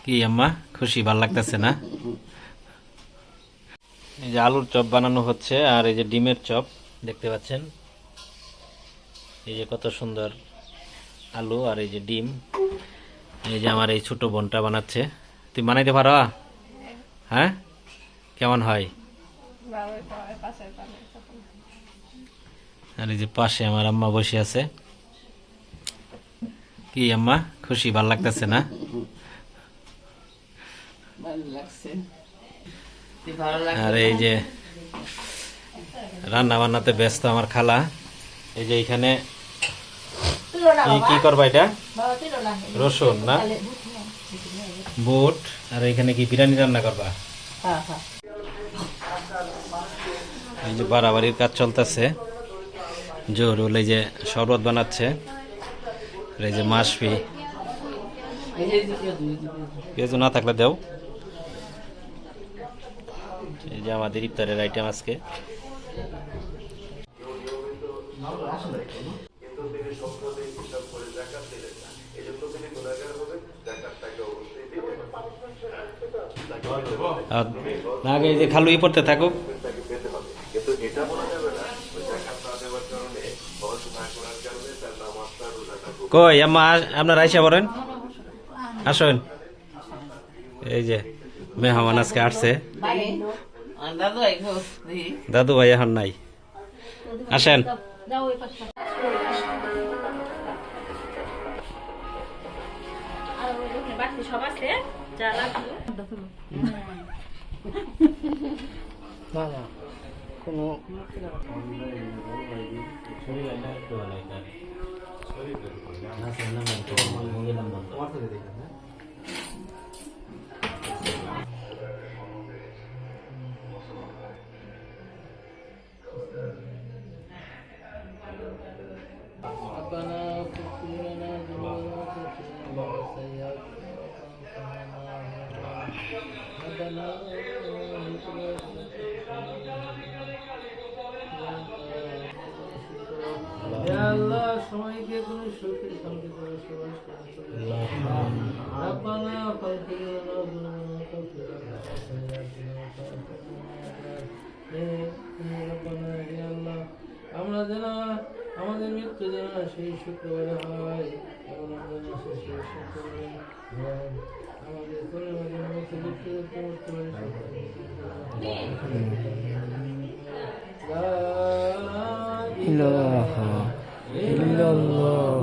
কি আম্মা খুশি ভাল লাগতেছে না? এই যে আলুর চপ বানানো হচ্ছে আর এই যে ডিমের চপ দেখতে পাচ্ছেন। এই যে কত সুন্দর আলু আর এই যে ডিম। এই যে আমার এই ছোট বোনটা বানাচ্ছে। তুই বানাইতে পারো? হ্যাঁ, কেমন হয়? আর এই যে পাশে আমার আম্মা বসে আছে। কি আম্মা খুশি ভাল লাগতেছে না? আর এই যে রান্না বান্নাতে ব্যস্ত আমার খালা। এই যে এখানে কি করবা এটা? রসুন না বুট। আর এখানে কি বিরিয়ানি রান্না করবা? এই যে বাড়াবাড়ির কাজ চলতেছে। জোরুল এই যে শরবত বানাচ্ছে। এই যে মাসফি পেঁয়াজ না থাকলে দেও। এই যে আমাদের ইফতারের আইটেম আজকে। না আগে এই যে খালুই পড়তে থাকুক। কই আম্মা আপনার আইসা বলেন, আসুন। এই যে মেহমান আজকে আসছে। দাদু ভাই এখন নাই, আসেন। আল্লাহ সবাইকে তুমি সুখে শান্তিতে বসবাস করো। রব্বানা ফাগফির লানা যুনুবানা ওয়াগফির রব্বানা হে আল্লাহ, আমরা যেন আমাদের মৃত্যু যেন সেই শুক্রবারে হয় এবং আমরা যেন সেই শুক্রবারে আমাদের পরিবার যেন মুক্তি করতে পারি। লা ইলাহা ইল্লাল্লাহ